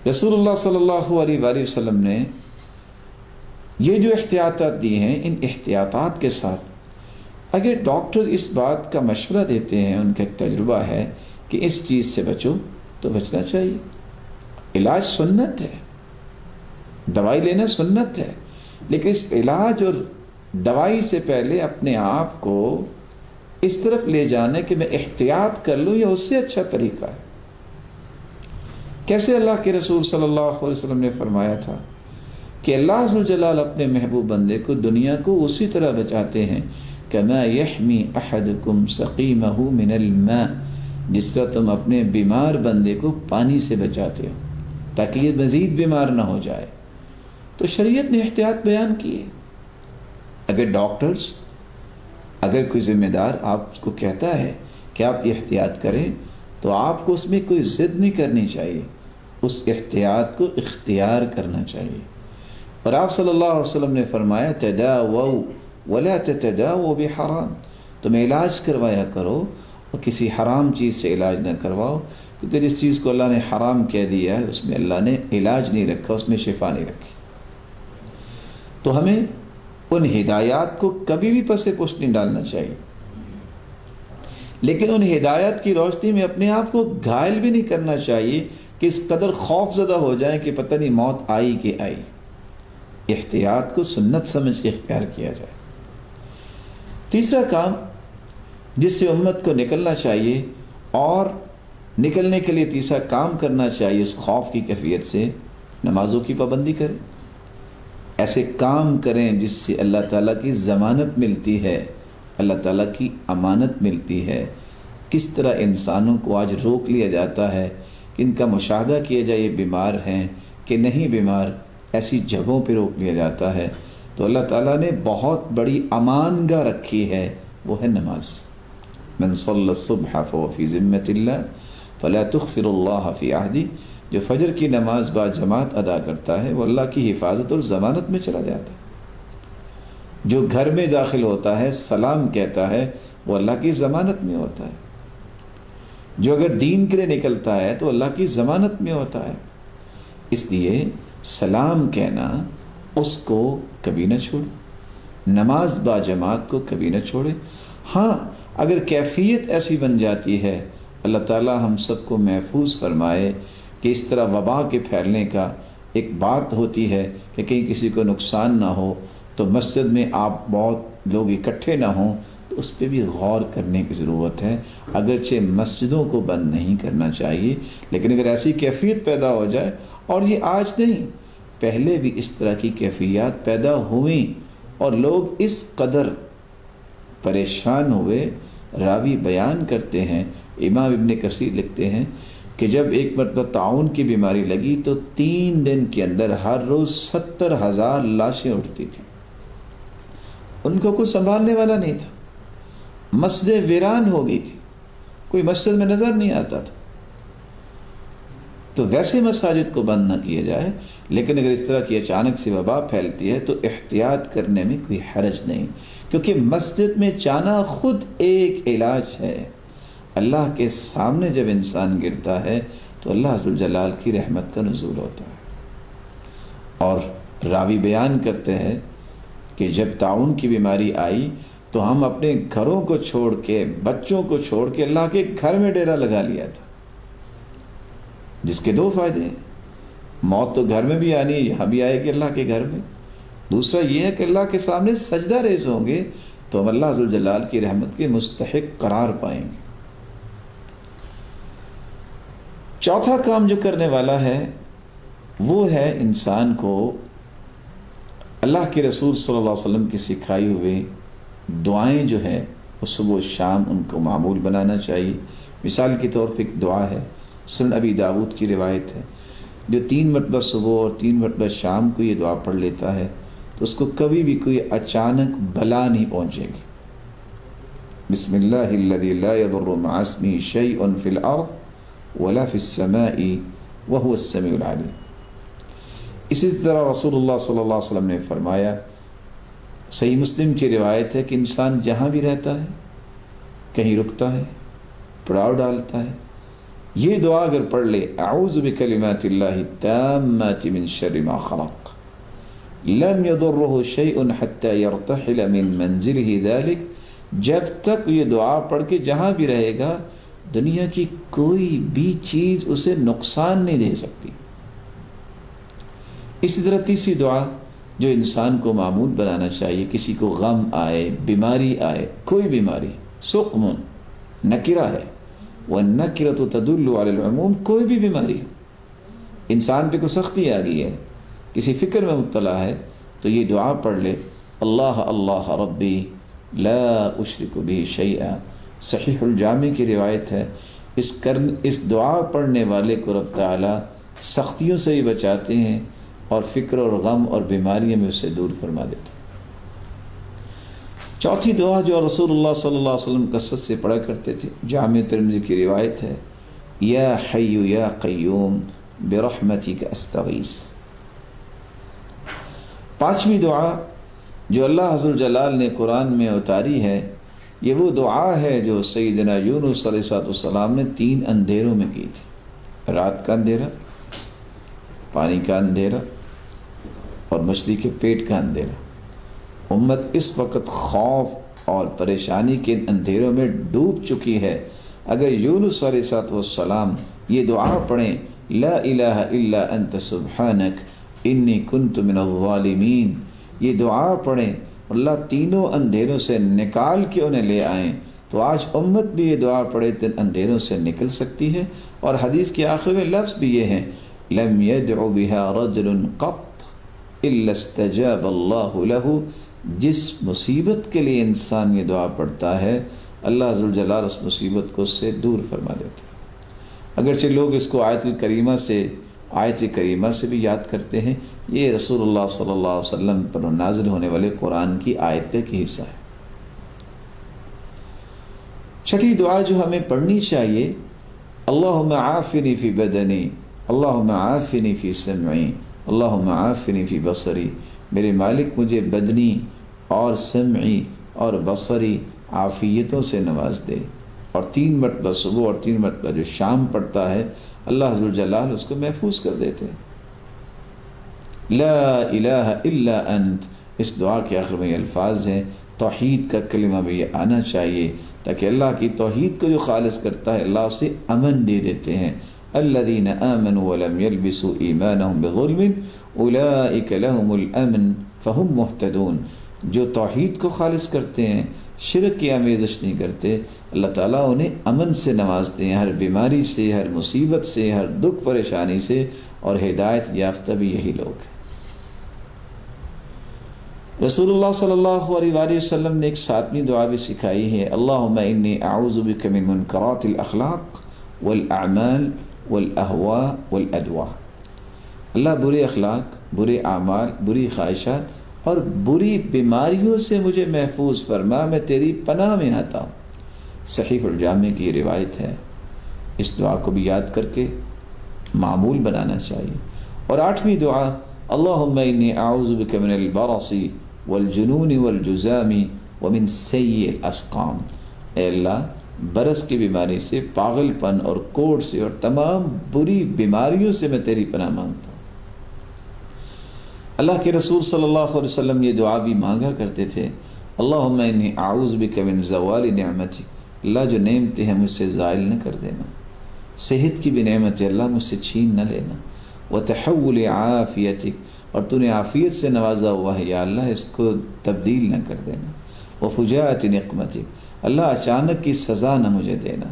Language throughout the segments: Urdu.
رسول اللہ صلی اللہ علیہ وآلہ وسلم نے یہ جو احتیاطات دی ہیں، ان احتیاطات کے ساتھ اگر ڈاکٹر اس بات کا مشورہ دیتے ہیں، ان کا ایک تجربہ ہے کہ اس چیز سے بچو، تو بچنا چاہیے۔ علاج سنت ہے، دوائی لینا سنت ہے، لیکن اس علاج اور دوائی سے پہلے اپنے آپ کو اس طرف لے جانا کہ میں احتیاط کر لوں، یہ اس سے اچھا طریقہ ہے۔ کیسے اللہ کے رسول صلی اللہ علیہ وسلم نے فرمایا تھا کہ اللہ عز و جلال اپنے محبوب بندے کو، دنیا کو اسی طرح بچاتے ہیں کما یحمی احدکم سقیمہ من الماء، جس طرح تم اپنے بیمار بندے کو پانی سے بچاتے ہو تاکہ یہ مزید بیمار نہ ہو جائے۔ تو شریعت نے احتیاط بیان کی ہے۔ اگر ڈاکٹرز، اگر کوئی ذمہ دار آپ کو کہتا ہے کہ آپ یہ احتیاط کریں، تو آپ کو اس میں کوئی ضد نہیں کرنی چاہیے، اس احتیاط کو اختیار کرنا چاہیے۔ اور آپ صلی اللہ علیہ وسلم نے فرمایا تداووا ولا تتداووا بحرام، تم علاج کروایا کرو اور کسی حرام چیز سے علاج نہ کرواؤ، کیونکہ جس چیز کو اللہ نے حرام کہہ دیا ہے اس میں اللہ نے علاج نہیں رکھا، اس میں شفا نہیں رکھی۔ تو ہمیں ان ہدایات کو کبھی بھی پس پشت نہیں ڈالنا چاہیے، لیکن ان ہدایات کی روشنی میں اپنے آپ کو گھائل بھی نہیں کرنا چاہیے کہ اس قدر خوف زدہ ہو جائیں کہ پتہ نہیں موت آئی کہ آئی۔ احتیاط کو سنت سمجھ کے اختیار کیا جائے۔ تیسرا کام جس سے امت کو نکلنا چاہیے، اور نکلنے کے لیے تیسرا کام کرنا چاہیے اس خوف کی کیفیت سے، نمازوں کی پابندی کریں، ایسے کام کریں جس سے اللہ تعالیٰ کی ضمانت ملتی ہے، اللہ تعالیٰ کی امانت ملتی ہے۔ کس طرح انسانوں کو آج روک لیا جاتا ہے کہ ان کا مشاہدہ کیا جائے یہ بیمار ہیں کہ نہیں بیمار، ایسی جگہوں پہ روک لیا جاتا ہے۔ تو اللہ تعالیٰ نے بہت بڑی امان گاہ رکھی ہے، وہ ہے نماز۔ من صلی الصبح فهو فی ذمۃ اللہ فلا تخفر اللہ فی عہدی، جو فجر کی نماز با جماعت ادا کرتا ہے وہ اللہ کی حفاظت اور ضمانت میں چلا جاتا ہے۔ جو گھر میں داخل ہوتا ہے سلام کہتا ہے وہ اللہ کی ضمانت میں ہوتا ہے۔ جو اگر دین کے لیے نکلتا ہے تو اللہ کی ضمانت میں ہوتا ہے۔ اس لیے سلام کہنا اس کو کبھی نہ چھوڑے، نماز با جماعت کو کبھی نہ چھوڑے۔ ہاں اگر کیفیت ایسی بن جاتی ہے، اللہ تعالیٰ ہم سب کو محفوظ فرمائے کہ اس طرح وبا کے پھیلنے کا ایک بات ہوتی ہے کہ کہیں کسی کو نقصان نہ ہو، تو مسجد میں آپ بہت لوگ اکٹھے نہ ہوں، تو اس پہ بھی غور کرنے کی ضرورت ہے۔ اگرچہ مسجدوں کو بند نہیں کرنا چاہیے، لیکن اگر ایسی کیفیت پیدا ہو جائے، اور یہ آج نہیں پہلے بھی اس طرح کی کیفیات پیدا ہوئیں اور لوگ اس قدر پریشان ہوئے، راوی بیان کرتے ہیں، امام ابن کثیر لکھتے ہیں کہ جب ایک مرتبہ طاعون کی بیماری لگی تو 3 دن کے اندر ہر روز 70,000 لاشیں اٹھتی تھیں، ان کو کوئی سنبھالنے والا نہیں تھا، مسجد ویران ہو گئی تھی، کوئی مسجد میں نظر نہیں آتا تھا۔ تو ویسے مساجد کو بند نہ کیا جائے، لیکن اگر اس طرح کی اچانک سے وبا پھیلتی ہے تو احتیاط کرنے میں کوئی حرج نہیں، کیونکہ مسجد میں جانا خود ایک علاج ہے۔ اللہ کے سامنے جب انسان گرتا ہے تو اللہ عز و جلال کی رحمت کا نزول ہوتا ہے۔ اور راوی بیان کرتے ہیں کہ جب طاعون کی بیماری آئی تو ہم اپنے گھروں کو چھوڑ کے، بچوں کو چھوڑ کے اللہ کے گھر میں ڈیرا لگا لیا تھا، جس کے 2 فائدے ہیں۔ موت تو گھر میں بھی آنی ہے، یہاں بھی آئے گی اللہ کے گھر میں۔ دوسرا یہ ہے کہ اللہ کے سامنے سجدہ ریز ہوں گے تو ہم اللہ ذوالجلال کی رحمت کے مستحق قرار پائیں گے۔ چوتھا کام جو کرنے والا ہے وہ ہے انسان کو اللہ کے رسول صلی اللہ علیہ وسلم کی سکھائی ہوئے دعائیں جو ہے وہ صبح و شام ان کو معمول بنانا چاہیے۔ مثال کے طور پہ ایک دعا ہے، سنن ابی داود کی روایت ہے، جو 3 مرتبہ صبح اور 3 مرتبہ شام کو یہ دعا پڑھ لیتا ہے تو اس کو کبھی بھی کوئی اچانک بلا نہیں پہنچے گی۔ بسم اللہ الذی لا یضر مع اسمہ شیء فی الارض ولا فی السماء وهو السمیع العلیم۔ اسی طرح رسول اللہ صلی اللہ علیہ وسلم نے فرمایا، صحیح مسلم کی روایت ہے کہ انسان جہاں بھی رہتا ہے، کہیں رکتا ہے، پڑاؤ ڈالتا ہے، یہ دعا اگر پڑھ لے، اعوذ بکلمات اللہ التامات من شر ما خلق لم يضره شيء حتى يرتحل من منزله ذلك، جب تک یہ دعا پڑھ کے جہاں بھی رہے گا دنیا کی کوئی بھی چیز اسے نقصان نہیں دے سکتی۔ اسی طرح تیسری دعا جو انسان کو معمول بنانا چاہیے، کسی کو غم آئے، بیماری آئے، کوئی بیماری، سقم نکرہ ہے، والنکرۃ تدل علی العموم، کوئی بھی بیماری، انسان پہ کوئی سختی آ گئی ہے، کسی فکر میں مبتلا ہے، تو یہ دعا پڑھ لے، اللہ اللہ ربی لا اشرک به شیئا۔ صحیح الجامع کی روایت ہے، اس دعا پڑھنے والے کو رب تعالیٰ سختیوں سے ہی بچاتے ہیں اور فکر اور غم اور بیماریوں میں اس سے دور فرما دیتے ہیں۔ چوتھی دعا جو رسول اللہ صلی اللہ علیہ وسلم کثرت سے پڑھا کرتے تھے، جامع ترمذی کی روایت ہے، یا حی یا قیوم برحمتک استغیث۔ پانچویں دعا جو اللہ عز وجل نے قرآن میں اتاری ہے، یہ وہ دعا ہے جو سیدنا یونس علیہ السلام نے 3 اندھیروں میں کی تھی، رات کا اندھیرا، پانی کا اندھیرا اور مچھلی کے پیٹ کا اندھیرا۔ امت اس وقت خوف اور پریشانی کے اندھیروں میں ڈوب چکی ہے، اگر یونس علیہ السلام یہ دعا پڑھیں، لا الہ الا انت سبحانک انی کنت من الظالمین، یہ دعا پڑھیں، اللہ تینوں اندھیروں سے نکال کے انہیں لے آئیں، تو آج امت بھی یہ دعا پڑھے تو اندھیروں سے نکل سکتی ہے۔ اور حدیث کے آخر میں لفظ بھی یہ ہے، لم يدع بها رجل قط الا استجاب اللہ له، جس مصیبت کے لیے انسان یہ دعا پڑھتا ہے اللہ عز و جل اس مصیبت کو اس سے دور فرما دیتے ہیں۔ اگرچہ لوگ اس کو آیت کریمہ سے بھی یاد کرتے ہیں، یہ رسول اللہ صلی اللہ علیہ وسلم پر نازل ہونے والے قرآن کی آیت کی حصہ ہے۔ چھٹی دعا جو ہمیں پڑھنی چاہیے، اللہم عافنی فی بدنی، اللہم عافنی فی سمعی، اللہم عافنی فی بصری، میرے مالک مجھے بدنی اور سمعی اور بصری عافیتوں سے نواز دے۔ اور 3 مرتبہ صبح اور 3 مرتبہ جو شام پڑھتا ہے اللہ عز و جل اس کو محفوظ کر دیتے ہیں۔ لا الہ الا انت، اس دعا کے آخر میں یہ الفاظ ہیں، توحید کا کلمہ بھی یہ آنا چاہیے تاکہ اللہ کی توحید کو جو خالص کرتا ہے اللہ اسے امن دے دیتے ہیں۔ الذین آمنوا ولم یلبسوا ایمانہم بظلم اولئک لہم الامن فہم مہتدون، جو توحید کو خالص کرتے ہیں، شرک کی آمیزش نہیں کرتے، اللہ تعالیٰ انہیں امن سے نوازتے ہیں، ہر بیماری سے، ہر مصیبت سے، ہر دکھ پریشانی سے، اور ہدایت یافتہ بھی یہی لوگ ہیں۔ رسول اللہ صلی اللہ علیہ وآلہ وسلم نے ایک 7ویں دعا بھی سکھائی ہے، اللہم انی اعوذ بک من منکرات الاخلاق والاعمال والاہواء والادواء، اللہ برے اخلاق، برے اعمال، بری خواہشات اور بری بیماریوں سے مجھے محفوظ فرما، میں تیری پناہ میں آتا ہوں۔ صحیح الجامع کی روایت ہے، اس دعا کو بھی یاد کر کے معمول بنانا چاہیے۔ اور 8ویں دعا، اللہم انی اعوذ بک من البرص والجنون والجزام ومن سیء الاسقام، اے اللہ برس کی بیماری سے، پاگل پن اور کوڑ سے اور تمام بری بیماریوں سے میں تیری پناہ مانگتا ہوں۔ اللہ کے رسول صلی اللہ علیہ وسلم یہ دعا بھی مانگا کرتے تھے، اللہم انی اعوذ بک من زوال نعمتک، اللہ جو نعمتیں ہیں مجھ سے زائل نہ کر دینا، صحت کی بھی نعمت ہے اللہ مجھ سے چھین نہ لینا، وتحول عافیتک، اور تو نے عافیت سے نوازا ہوا ہے یا اللہ اس کو تبدیل نہ کر دینا، وفجاءت نقمتک، اللہ اچانک کی سزا نہ مجھے دینا،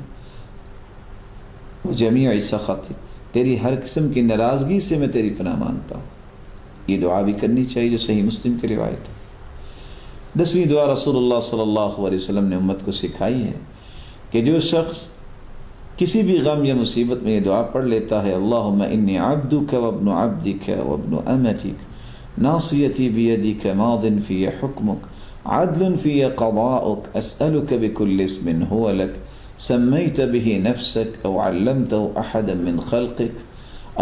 وجمیع سخطک، تیری ہر قسم کی ناراضگی سے میں تیری پناہ مانگتا ہوں۔ یہ دعا بھی کرنی چاہیے جو صحیح مسلم کی روایت ہے۔ 10ویں دعا رسول اللہ صلی اللہ علیہ وسلم نے امت کو سکھائی ہے کہ جو شخص کسی بھی غم یا مصیبت میں یہ دعا پڑھ لیتا ہے، اللہم انی عبدک وابن عبدک وابن امتک ناصیتی بیدک ماض فی حکمک عدل فی قضاؤک اسألک بکل اسم هو لک سمیت به نفسک او علمته احدا من خلقک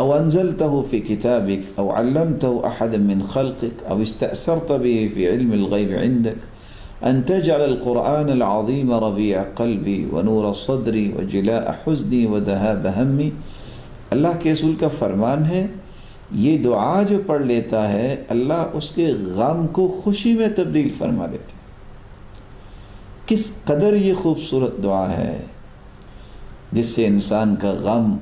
او انزلته في كتابك او علمته احدا من خلقك او استأثرت به في علم الغيب عندك ان تجعل القرآن العظیم ربیع قلبی ونور صدری وجلاء حزنی وذہاب ہمی۔ اللہ کے رسول کا فرمان ہے یہ دعا جو پڑھ لیتا ہے اللہ اس کے غم کو خوشی میں تبدیل فرما دیتے۔ کس قدر یہ خوبصورت دعا ہے جس سے انسان کا غم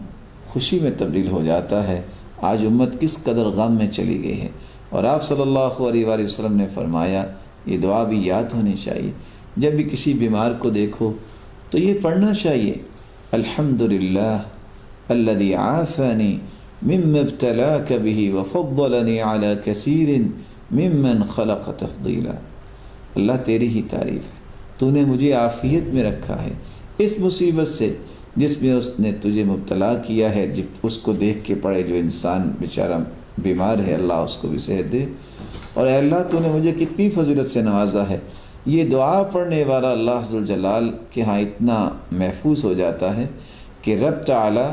خوشی میں تبدیل ہو جاتا ہے۔ آج امت کس قدر غم میں چلی گئی ہے، اور آپ صلی اللہ علیہ وآلہ وسلم نے فرمایا یہ دعا بھی یاد ہونی چاہیے۔ جب بھی کسی بیمار کو دیکھو تو یہ پڑھنا چاہیے، الحمدللہ الذی عافانی مما ابتلاک بہ وفضلنی علی کثیر ممن خلق تفضیلا۔ اللہ تیری ہی تعریف ہے، تو نے مجھے عافیت میں رکھا ہے اس مصیبت سے جس میں اس نے تجھے مبتلا کیا ہے۔ جب اس کو دیکھ کے پڑھے جو انسان بیچارہ بیمار ہے، اللہ اس کو بھی صحت دے، اور اے اللہ تو نے مجھے کتنی فضیلت سے نوازا ہے۔ یہ دعا پڑھنے والا اللہ ذوالجلال کے ہاں اتنا محفوظ ہو جاتا ہے کہ رب تعالیٰ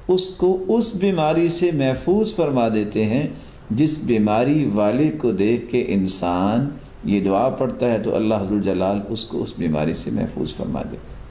اس کو اس بیماری سے محفوظ فرما دیتے ہیں جس بیماری والے کو دیکھ کے انسان یہ دعا پڑھتا ہے تو اللہ ذوالجلال اس کو اس بیماری سے محفوظ فرما دیتے ہیں۔